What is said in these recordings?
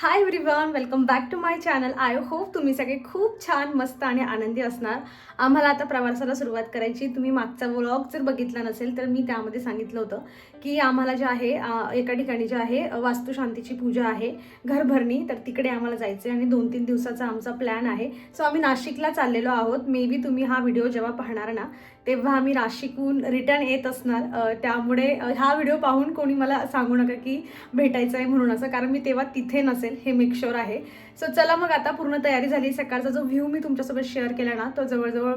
High everyone, welcome back to my channel. I hope तुम्ही सगळे खूप छान, मस्त आणि आनंदी असणार. आम्हाला आता प्रवासाला सुरुवात करायची. तुम्ही मागचा व्लॉग जर बघितला नसेल तर मी त्यामध्ये सांगितलं होतं की आम्हाला जे आहे एका ठिकाणी जे आहे वास्तुशांतीची पूजा आहे, घरभरणी, तर तिकडे आम्हाला जायचं आहे आणि 2-3 दिवसाचा आमचा प्लॅन आहे. सो आम्ही नाशिकला चाललेलो आहोत. मे बी तुम्ही हा व्हिडिओ जेव्हा पाहणार ना तेव्हा आम्ही नाशिकहून रिटर्न येत असणार. त्यामुळे हा व्हिडिओ पाहून कोणी मला सांगू नका की भेटायचं आहे म्हणून असं, कारण मी तेव्हा तिथे नसेल हे मेक शुअर आहे. सो चला मग आता पूर्ण तयारी झाली. सकाळचा जो व्ह्यू मी तुमच्यासोबत शेअर केला ना तो जवळजवळ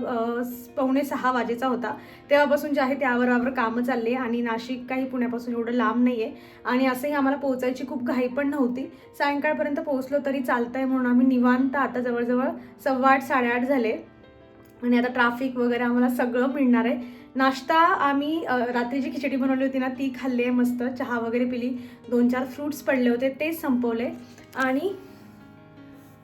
5:45 वाजेचा होता. तेव्हापासून जे आहे त्यावर कामं चालली आणि नाशिक काही पुण्यापासून एवढं लांब नाही आहे आणि असंही आम्हाला पोहोचायची खूप घाई पण नव्हती. सायंकाळपर्यंत पोहोचलो तरी चालतंय म्हणून आम्ही निवांत आता जवळजवळ 8:15 8:30 झाले आणि आता ट्रॅफिक वगैरे आम्हाला सगळं मिळणार आहे. नाश्ता आम्ही रात्री जी खिचडी बनवली होती ना ती खाल्ली आहे, मस्त चहा वगैरे पिली, 2-4 फ्रूट्स पडले होते ते संपवले आणि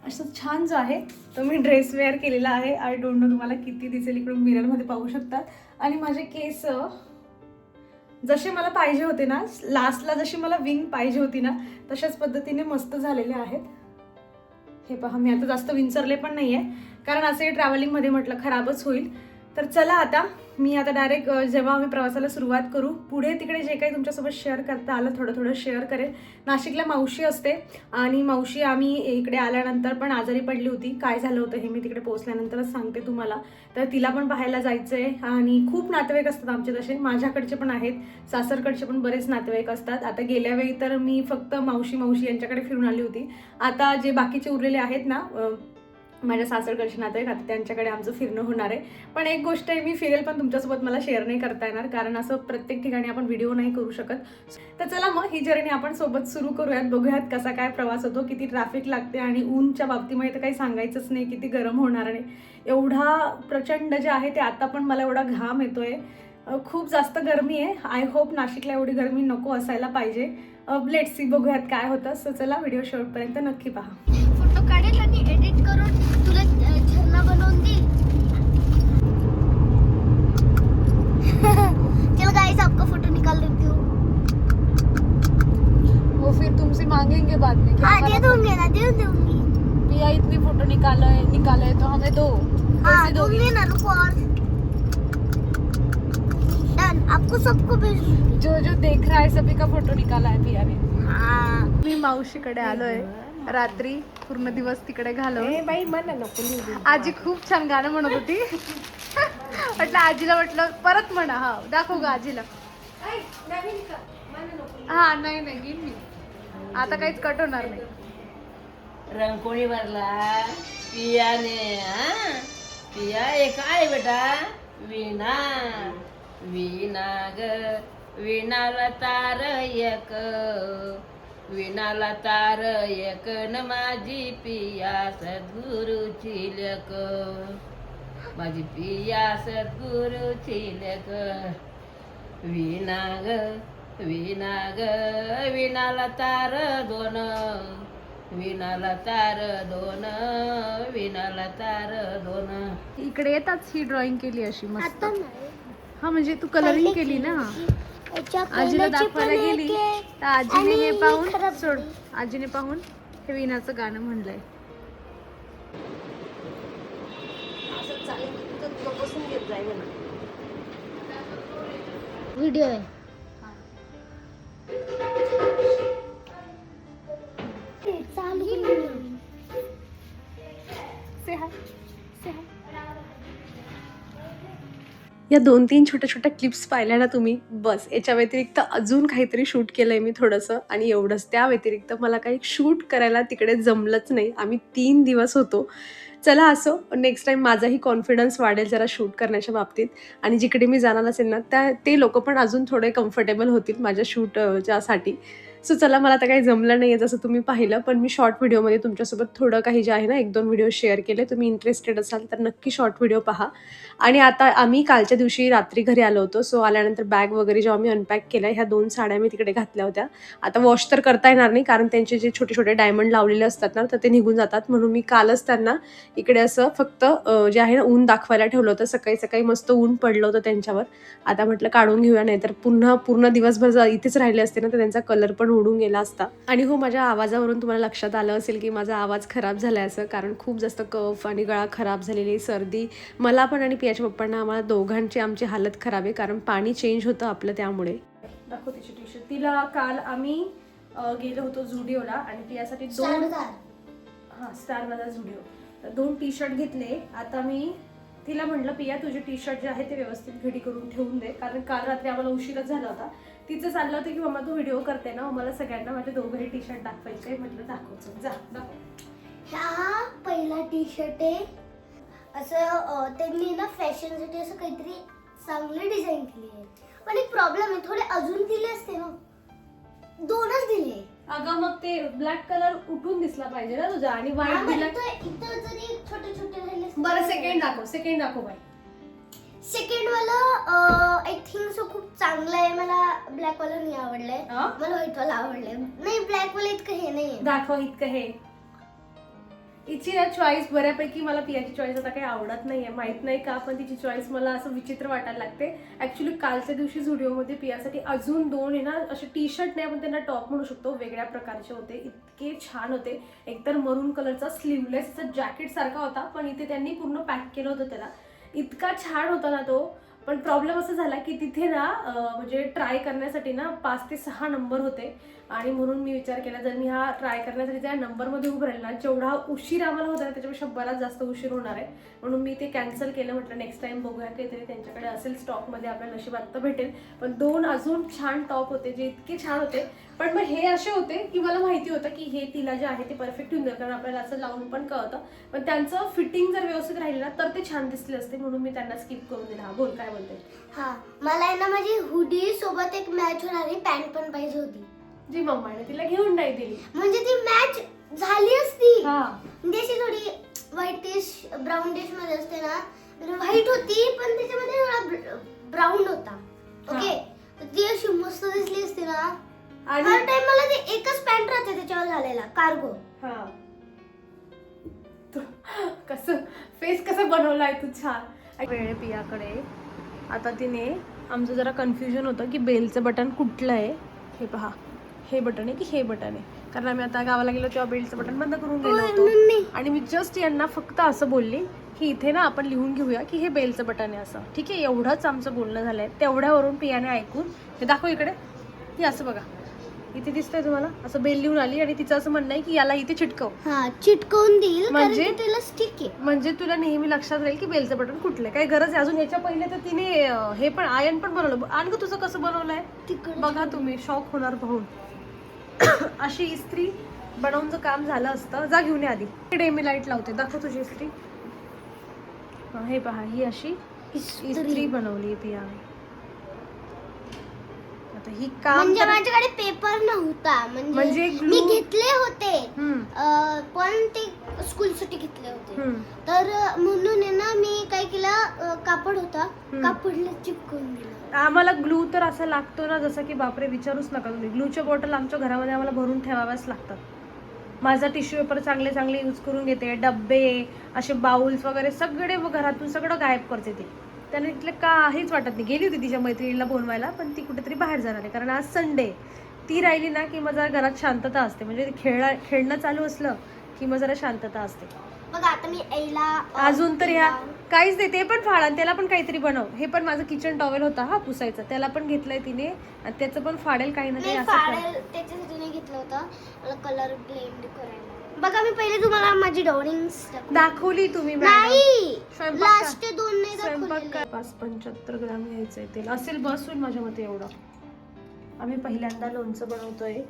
असं छान जो आहे तो मी ड्रेस वेअर केलेला आहे. आय डोंट नो तुम्हाला किती दिसेल, इकडून मिररमध्ये पाहू शकता. आणि माझे केस जसे मला पाहिजे होते ना, लास्टला जशी मला विंग पाहिजे होती ना तशाच पद्धतीने मस्त झालेले आहेत. हे पहा, मी आता जास्त विंचरले पण नाही आहे कारण असे ट्रॅव्हलिंगमध्ये म्हटलं खराबच होईल. तर चला आता मी आता डायरेक्ट जेव्हा आम्ही प्रवासाला सुरुवात करू पुढे तिकडे जे काही तुमच्यासोबत शेअर करता आलं थोडं थोडं शेअर करेल. नाशिकला मावशी असते आणि मावशी आम्ही इकडे आल्यानंतर पण आजारी पडली होती. काय झालं होतं हे मी तिकडे पोहोचल्यानंतरच सांगते तुम्हाला. तर तिला पण पाहायला जायचं आहे आणि खूप नातेवाईक असतात आमचे तसे. माझ्याकडचे पण आहेत, सासरकडचे पण बरेच नातेवाईक असतात. आता गेल्या वेळी तर मी फक्त मावशी यांच्याकडे फिरून आली होती. आता जे बाकीचे उरलेले आहेत ना माझ्या सासरकडचे नातेवाईक, आता त्यांच्याकडे आमचं फिरणं होणार आहे. पण एक गोष्ट आहे, मी फिरेल पण तुमच्यासोबत मला शेअर नाही करता येणार कारण असं प्रत्येक ठिकाणी आपण व्हिडिओ नाही करू शकत. तर चला मग ही जर्नी आपण सोबत सुरू करूयात. बघूयात कसा काय प्रवास होतो, किती ट्रॅफिक लागते आणि ऊनच्या बाबतीमध्ये तर काही सांगायचंच नाही, किती गरम होणार नाही. एवढा प्रचंड जे आहे ते आता पण मला एवढा घाम येतोय, खूप जास्त गरमी आहे. आय होप नाशिकला एवढी गरमी नको असायला पाहिजे. लेट्स सी, बघूयात काय होतं. सो चला व्हिडिओ शेवटपर्यंत नक्की पहा. फोटो काढेल आणि एडिट करून तुला झरना बनवून देईल. चलो गाइस, आपका फोटो निकाल देती हूँ. वो फिर तुमसे मांगेंगे बाद में क्या? हाँ, दे दूंगी ना, दे दूंगी. पिया इतनी फोटो निकाला है तो हमें दो. हाँ, कैसे दोगी? दूंगी ना, रुको. और डन, आपको सबको भेज दूंगी. जो देख रहा है सभी का फोटो निकाला है पिया ने. हाँ. मी मावशीकडे आलोय. रात्री पूर्ण दिवस तिकडे घालवून. बाई म्हणा नको. आजी खूप छान गाणं म्हणत होती. म्हटलं आजीला, म्हटलं परत म्हणा. हा, दाखव ग आजीला. हा, नाही घेईन मी, आता काहीच कट होणार नाही. रंग कोणी भरला पियाने? हा, पिया एक आहे बेटा, वीणा. वीणा ग वीणाला तार एक, वीणाला तार एक न माझी पिया सद्गुरूची लेक, माझी पिया सद्गुरूची लेक. वीणा ग वीणाला तार दोन, वीणाला तार दोन, वीणाला तार दोन. इकडे येताच ही ड्रॉइंग केली अशी मस्त. आता नाही. हा, म्हणजे तू कलरिंग केली ना. याच्या आजीला कोणाची दाखवायला पण गेली एक आहे. तर आजीने आणि हे ही पाहून खराब सोड. आजीने पाहून हे वीणाचं गाणं म्हणलंय. व्हिडिओ आहे. चालू केलं. या 2-3 छोट्या क्लिप्स पाहिल्या ना तुम्ही, बस याच्या व्यतिरिक्त अजून काहीतरी शूट केलंय मी थोडंसं आणि एवढंच. त्या व्यतिरिक्त मला काही शूट करायला तिकडे जमलंच नाही. आम्ही 3 दिवस होतो. चला असो, नेक्स्ट टाईम माझाही कॉन्फिडन्स वाढेल जरा शूट करण्याच्या बाबतीत आणि जिकडे मी जाणार असेल ना ते लोक पण अजून थोडे कम्फर्टेबल होतील माझ्या शूटच्यासाठी. सो चला, मला आता काही जमलं नाही आहे जसं तुम्ही पाहिलं, पण मी शॉर्ट व्हिडिओमध्ये तुमच्यासोबत थोडं काही जे आहे ना 1-2 व्हिडिओ शेअर केले. तुम्ही इंटरेस्टेड असाल तर नक्की शॉर्ट व्हिडिओ पहा. आणि आता आम्ही कालच्या दिवशी रात्री घरी आलो होतो. सो आल्यानंतर बॅग वगैरे जेव्हा मी अनपॅक केल्या, ह्या 2 साड्या मी तिकडे घातल्या होत्या. आता वॉश तर करता येणार नाही कारण त्यांचे जे छोटे डायमंड लावलेले असतात ना तर ते निघून जातात, म्हणून मी कालच त्यांना इकडे असं फक्त जे आहे ना ऊन दाखवायला ठेवलं होतं. सकाळी मस्त ऊन पडलं होतं त्यांच्यावर. आता म्हटलं काढून घेऊया, नाही तर पूर्ण दिवसभर इथेच राहिले असते ना तर त्यांचा कलर पण पण उडून गेला असता. आणि हो, माझ्या आवाजावरून तुम्हाला लक्षात आलं असेल की माझा आवाज खराब झाला असं, कारण खूप जास्त कफ आणि गळा खराब झालेली, सर्दी मला पण आणि पियाच्या पप्पांना, आम्हाला दोघांची आमची हालत खराब आहे, कारण पाणी चेंज होतं आपलं त्यामुळे. दाखव तिची टी शर्ट. तिला काल आम्ही गेलो होतो झुडिओला आणि पियासाठी स्टार बाजार झुडिओ, तर 2 टी शर्ट घेतले. आता मी तिला म्हटलं, पिया तुझे टी शर्ट जे आहे ते व्यवस्थित घडी करून ठेवून दे, कारण काल रात्री आम्हाला उशीरच झाला होता. तिचं चाललं होतं की मम्मा तू व्हिडिओ करते ना, मला सगळ्यांना माझे दोघंही टी शर्ट दाखवायचे. म्हटलं दाखवचं, जा दाखव. हा पहिला टी शर्ट आहे. असं त्यांनी ना फॅशनसाठी असं काहीतरी चांगली डिझाईन केली आहे, पण एक प्रॉब्लेम आहे, थोडे अजून दिले असते ना, 2च दिले. अगं मग ते ब्लॅक कलर उठून दिसला पाहिजे ना तुझा, आणि व्हाईट दिला. इथं जरी छोटे छोटे राहिले असते. बरं सेकंड दाखव बाई. सेकंड वाला आय थिंक सो खूप चांगला आहे. मला ब्लॅक वाला नाही आवडलाय, मला व्हाईट वाला आवडलाय. नाही, ब्लॅक वाला इतकं हे नाही. दाखव इतकं हे. हिची ना चॉईस बऱ्यापैकी, मला पियाची चॉईस आता काही आवडत नाहीये, माहित नाही का, पण तिची चॉईस मला असं विचित्र वाटायला लागते. ऍक्च्युली कालच्या दिवशी झुडिओमध्ये पियासाठी अजून 2 आहे ना असे टी शर्ट नाही, आपण त्यांना टॉप म्हणू शकतो, वेगळ्या प्रकारचे होते, इतके छान होते. एकतर मरून कलरचा स्लीवलेस जॅकेट सारखा होता, पण इथे त्यांनी पूर्ण पॅक केलं होतं त्याला, इतका छान होता ना तो. पण प्रॉब्लेम असं झाला की तिथे ना म्हणजे ट्राय करण्यासाठी ना 5 ते 6 नंबर होते, आणि म्हणून मी विचार केला जर मी हा ट्राय करण्यासाठी त्या नंबरमध्ये उभं राहिला, जेवढा उशीर आम्हाला होता त्याच्यापेक्षा बराच जास्त उशीर होणार आहे, म्हणून मी ते कॅन्सल केलं. म्हटलं नेक्स्ट टाइम बघूया, काहीतरी त्यांच्याकडे असेल स्टॉकमध्ये, आपल्या नशिबात तर भेटेल. पण 2 अजून छान टॉप होते जे इतके छान होते, पण मग हे असे होते की मला माहिती होतं की हे तिला जे आहे ते परफेक्ट होऊन जाईल, कारण आपल्याला असं लावून पण कळतं, पण त्यांचं फिटिंग जर व्यवस्थित राहिलं ना तर ते छान दिसले असते, म्हणून मी त्यांना स्किप करून दिला. हा बोल, काय बोलते? हा, मला आहे ना माझी हुडी सोबत एक मॅच होणारी पॅन्ट पण पाहिजे होती, जी मम्माने तिला घेऊन नाही दिली. म्हणजे ती मॅच झाली असती. म्हणजे अशी थोडी व्हाईटिश ब्राउनिश मध्ये असते ना, व्हाईट होती पण त्याच्यामध्ये ब्राऊन होता. ओके, ती अशी मस्त दिसली असती ना. हर टाइम मला ते एकच पॅन्ट राहते त्याच्यावर झालेला कार्गो. कसं फेस कसं बनवलाय तू, छान. वेळ पियाकडे. आता तिने आमचं जरा कन्फ्युजन होतं की बेलचं बटन कुठलं आहे. हे पहा, हे बटन आहे की हे बटन आहे, कारण आम्ही आता गावाला गेलो तेव्हा बेलचं बटन बंद करून गेलो होतो, आणि मी जस्ट यांना फक्त असं बोलली की इथे ना आपण लिहून घेऊया की हे बेलचं बटन आहे असं. ठीक आहे, एवढंच आमचं बोलणं झालंय. तेवढ्यावरून पियाने ऐकून, हे दाखव इकडे, हे असं बघा, इथे दिसतंय तुम्हाला, असं बेल लिहून आली, आणि तिचं असं म्हणणं आहे की याला इथे चिटकव. चिटकवून देईल, म्हणजे त्याला स्टिक आहे, म्हणजे तुला नेहमी लक्षात राहील की बेलचं बटन कुठलं. काही गरज आहे अजून याच्या पहिले तर तिने हे पण आयन पण बनवलं. आण ग, तुझं कसं बनवलंय बघा, तुम्ही शॉक होणार पाहून. अशी इस्त्री बनवून जर काम झालं असतं, जा घेऊन आधी. डेमी लाईट लावते, दाखव तुझी इस्त्री. हे पहा, ही अशी इस्त्री बनवली पियाने. आता ही काम, म्हणजे माझ्याकडे पेपर नव्हता, म्हणजे मी घेतले होते, पण ते स्कूल साठी घेतले होते, तर म्हणून आहे ना मी काय केलं, कापड होता, कापडला चिपकवून दिलं. आम्हाला ग्लू तर असा लागतो ना, जसं की बापरे विचारूच नका तुम्ही. ग्लूच्या बॉटल आमच्या घरामध्ये आम्हाला भरून ठेवाव्याच लागतात. माझा टिश्यू पेपर चांगले चांगले यूज करून घेते, डब्बे असे बाउल्स वगैरे सगळे घरातून सगळं गायब करते ती. त्याने तिला काहीच वाटत नाही. गेली होती तिच्या मैत्रिणीला बोलवायला, पण ती कुठेतरी बाहेर जाणार आहे, कारण आज संडे. ती राहिली ना की मग जरा घरात शांतता असते, म्हणजे खेळणं चालू असलं की मग जरा शांतता असते. बघा आता मी अजून तर ह्या काहीच नाही, ते पण फाड आणि त्याला पण काहीतरी बनव. हे पण माझं किचन टॉवेल होता हा पुसायचा, त्याला पण घेतलंय तिने, आणि त्याचं पण फाडेल काही ना काही असं. त्याच्यासाठी नाही घेतलं होतं, मला कलर ब्लेंड करायला. बघा मी पहिले तुम्हाला माझी ड्रॉइंग्स दाखवली तुम्ही. नाही, स्वयंपाक लास्ट 2 नाही दाखवलेले. 75 ग्राम घ्यायचंय तेल, असेल बसून माझ्या मते एवढं. आम्ही पहिल्यांदा लोणचं बनवतोय.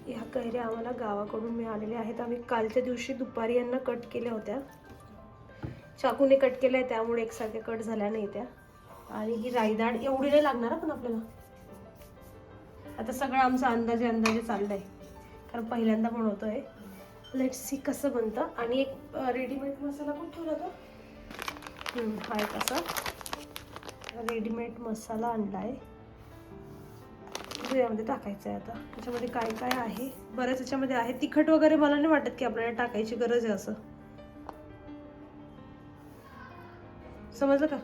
ह्या कैऱ्या आम्हाला गावाकडून मिळालेल्या आहेत. आम्ही कालच्या दिवशी दुपारी यांना कट केल्या होत्या, चाकूने कट केल्या, त्यामुळे एकसारख्या कट झाल्या नाही त्या. आणि ही राईदाण एवढी नाही लागणार पण आपल्याला. आता सगळं आमचा अंदाजे चाललंय, कारण पहिल्यांदा बनवतोय. लेट्स सी कसं बनतं. आणि एक रेडीमेड मसाला पण ठेवला होता, हा एक असा रेडीमेड मसाला आणलाय, जो यामध्ये टाकायचा आहे. आता त्याच्यामध्ये काय काय आहे, बरंच याच्यामध्ये आहे. तिखट वगैरे मला नाही वाटत की आपल्याला टाकायची गरज आहे असं, समजलं का?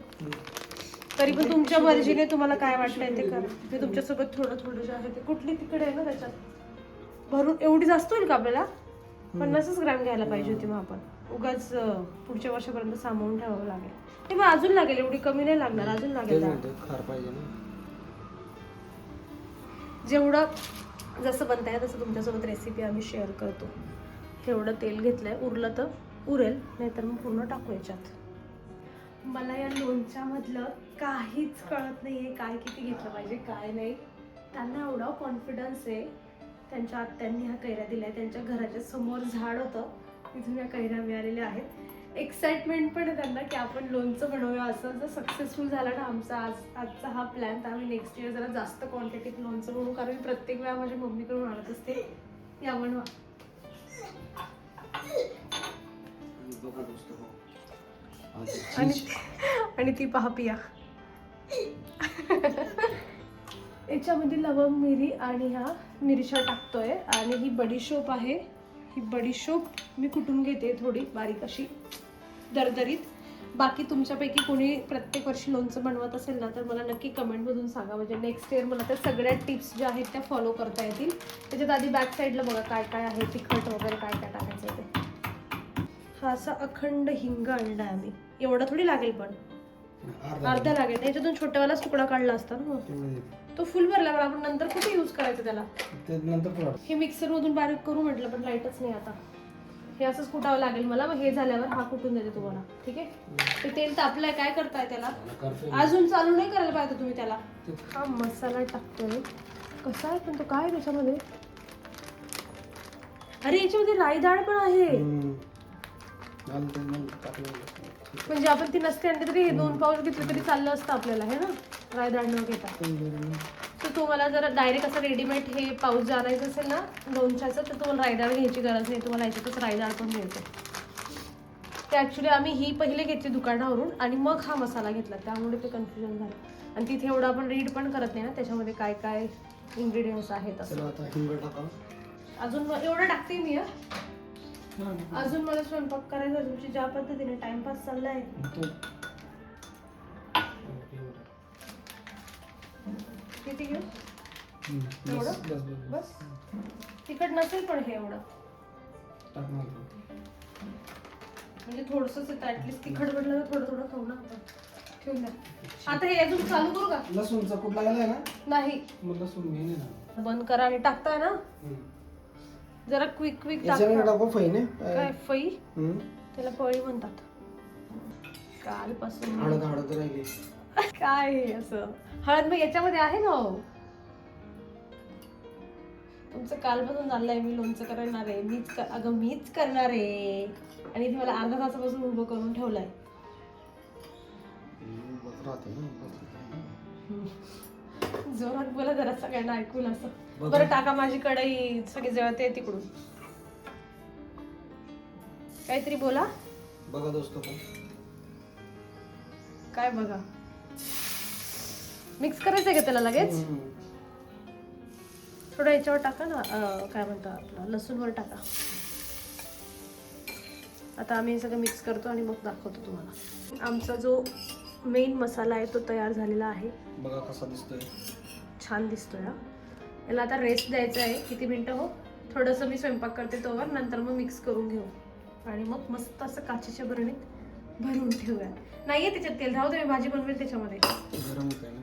तरी पण तुमच्या मर्जीने तुम्हाला काय वाटतंय ते करा. मी तुमच्यासोबत थोडं थोडं जे आहे ते कुठली तिकडे आहे ना त्याच्यात भरून एवढी जास्त होईल का आपल्याला? 50 ग्रॅम घ्यायला पाहिजे होती मग आपण. उगाच पुढच्या वर्षापर्यंत सामावून ठेवावं लागेल. हे मग अजून लागेल, एवढी कमी नाही लागणार, अजून लागेल. खार पाहिजे ना. जेवढं जसं बनताय तसं तुमच्यासोबत रेसिपी आम्ही शेअर करतो. एवढं तेल घेतलंय, उरलं तर उरेल, नाहीतर मग पूर्ण टाकू याच्यात. मला या लोणच्यामधलं काहीच कळत नाहीये, काय किती घेतलं पाहिजे काय नाही. त्यांना एवढा कॉन्फिडन्स आहे. त्यांच्या आत्यांनी ह्या कैऱ्या दिल्या, त्यांच्या घराच्या समोर झाड होतं, तिथून या कैऱ्या मिळालेल्या आहेत. एक्साइटमेंट पण आहे त्यांना की आपण लोणचं बनवूया. असं जर सक्सेसफुल झाला ना आमचा आजचा हा प्लॅन, तर आम्ही नेक्स्ट इयर जरा जास्त क्वांटिटीत लोणचं बनवू. कारण मी प्रत्येक वेळा माझ्या मम्मीकडून आणत असते, या बनवा. आणि ती पहा पिया. याच्यामध्ये लवंग, मिरी आणि ह्या मिरच्या टाकतोय. आणि ही बडीशोप आहे. ही बडीशोप मी कुटून घेते थोडी बारीक अशी दरदरीत. बाकी तुमच्यापैकी कोणी प्रत्येक वर्षी लोणचं बनवत असेल ना, तर मला नक्की कमेंटमधून सांगा. म्हणजे नेक्स्ट इयर मला त्या सगळ्या टिप्स ज्या आहेत त्या फॉलो करता येतील. त्याच्यात आधी बॅक साईडला बघा काय काय आहे, तिखट वगैरे काय काय टाकायचं ते. हा असा अखंड हिंग आणला आम्ही. एवढा थोडी लागेल, पण अर्धा लागेल. त्याच्यातून छोट्यावालाच तुकडा काढला असता ना, तो फुल भरला. पण आपण नंतर कुठे यूज करायचं त्याला? हे मिक्सर मधून बारीक करू म्हटलं, पण लाईटच नाही आता. हे असंच कुटावं लागेल मला. मग हे झाल्यावर हा कुटून देते तुम्हाला, ठीक आहे? ते तेल तापलंय, काय करताय त्याला? अजून चालू नाही करायला पाहिजे तुम्ही त्याला. हा मसाला टाकतोय. कसा आहे पण तो, काय त्याच्यामध्ये? अरे याच्यामध्ये राई डाळ पण आहे. म्हणजे आपण ती नसते आणली तरी हे 2 पाऊच घेतलं तरी चाललं असतं आपल्याला, हे ना, राई डाळ न घेता. तर तुम्हाला जर डायरेक्ट असं रेडीमेड हे पाऊच जर आणायचं असेल ना लोणच्याचं, तर तुम्हाला राई डाळ घ्यायची गरज नाही. तुम्हाला याच्यातच राई डाळ पण मिळते. ते ॲक्च्युली आम्ही ही पहिले घेतली दुकानावरून आणि मग हा मसाला घेतला, त्यामुळे ते कन्फ्युजन झालं. आणि तिथे एवढं आपण रीड पण करत नाही ना त्याच्यामध्ये काय काय इन्ग्रेडियंट्स आहेत असं. अजून एवढं टाकते मी. अजून मला स्वयंपाक करायचा, तुमची ज्या पद्धतीने टाइमपास चाललाय. किती घेऊ? एवढं बस. तिखट नसेल पण हे एवढं, म्हणजे थोडंसंच येतं. ऍटलीस्ट तिखट म्हटलं तर थोडं थोडं खाऊ ना आपण. ठेवून द्या. आता हे अजून चालू करू का? लसूणचा कुठला गेलाय ना? नाही, लसूण घेणे ना. बंद करा आणि टाकताय ना जरा क्विक टाकू. फै ने काय फई? त्याला फळी म्हणतात. कालपासून हळद राहिली. काय हे असं हळद मग याच्यामध्ये आहे ना. तुमचं कालपासून चाललंय मी लोणचं करणार आहे, मीच करणार आहे. आणि ती मला अर्धा तासापासून उभं करून ठेवलंय. जोरात बोला जरा, सगळ्यांना ऐकून असं. बरं टाका, माझी कढई सगळी जळते तिकडून. काहीतरी बोला. बघा दोस्तो, काय बघा? मिक्स करायचंय का त्याला लगेच? थोडं याच्यावर टाका ना, काय म्हणता आपलं लसूणवर टाका. आता आम्ही हे सगळं मिक्स करतो आणि मग दाखवतो तुम्हाला. आमचा जो मेन मसाला आहे तो तयार झालेला आहे. बघा कसा दिसतोय. छान दिसतोय. याला आता रेस्ट द्यायचा आहे. किती मिनटं हो? थोडंसं मी स्वयंपाक करते तोवर, नंतर मग मिक्स करून घेऊ आणि मग मस्त असं काचेच्या बरणीत भरून ठेवूया. नाहीये त्याच्यात तेल, राहू दे, भाजी बनवेल त्याच्यामध्ये. गरम होतंय ना.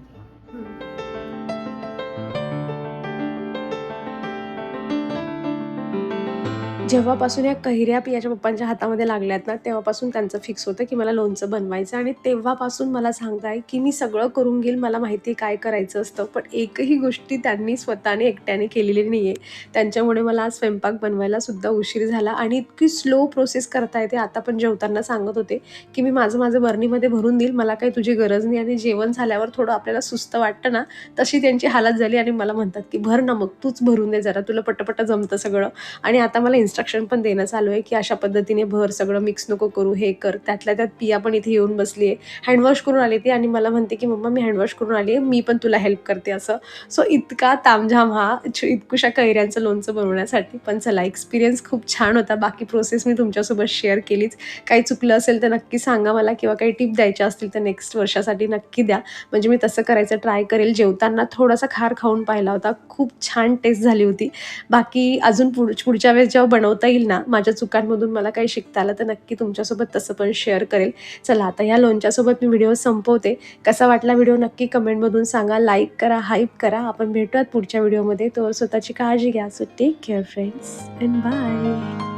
जेव्हापासून या कैऱ्या पियाच्या पप्पांच्या हातामध्ये लागल्यात ना, तेव्हापासून त्यांचं फिक्स होतं की मला लोणचं बनवायचं. आणि तेव्हापासून मला सांगताय की मी सगळं करून घेईल, मला माहिती आहे काय करायचं असतं. पण एकही गोष्टी त्यांनी स्वतःने एकट्याने केलेली नाही आहे. त्यांच्यामुळे मला आज स्वयंपाक बनवायला सुद्धा उशीर झाला. आणि इतकी स्लो प्रोसेस करता येते. आता पण जेवताना सांगत होते की मी माझं बरणीमध्ये भरून देईल, मला काही तुझी गरज नाही. आणि जेवण झाल्यावर थोडं आपल्याला सुस्त वाटतं ना, तशी त्यांची हालत झाली. आणि मला म्हणतात की भर ना, मग तूच भरून दे जरा, तुला पटपट जमतं सगळं. आणि आता मला इन्स्ट्रक्शन पण देणं चालू आहे की अशा पद्धतीने भर, सगळं मिक्स नको करू, हे कर. त्यातल्या त्यात पिया पण इथे येऊन बसली आहे. हँडवॉश करून आली ती आणि मला म्हणते की मम्मा मी हँडवॉश करून आली आहे, मी पण तुला हेल्प करते असं. सो इतका तामझाम हा इतकुशा कैऱ्यांचं लोणचं बनवण्यासाठी. पण चला, एक्सपिरियन्स खूप छान होता. बाकी प्रोसेस मी तुमच्यासोबत शेअर केलीच. काही चुकलं असेल तर नक्की सांगा मला, किंवा काही टिप द्यायच्या असतील तर नेक्स्ट वर्षासाठी नक्की द्या, म्हणजे मी तसं करायचं ट्राय करेल. जेवताना थोडासा खार खाऊन पाहिला होता, खूप छान टेस्ट झाली होती. बाकी अजून पुढच्या वेळेस जेव्हा बनवता येईल ना, माझ्या चुकांमधून मला काही शिकता आलं तर नक्की तुमच्यासोबत तसं पण शेअर करेल. चला आता ह्या लोणच्यासोबत मी व्हिडिओ संपवते. कसा वाटला व्हिडिओ नक्की कमेंटमधून सांगा, लाईक करा, हाईप करा. आपण भेटूयात पुढच्या व्हिडिओमध्ये. तर स्वतःची काळजी घ्या. So take care friends and bye.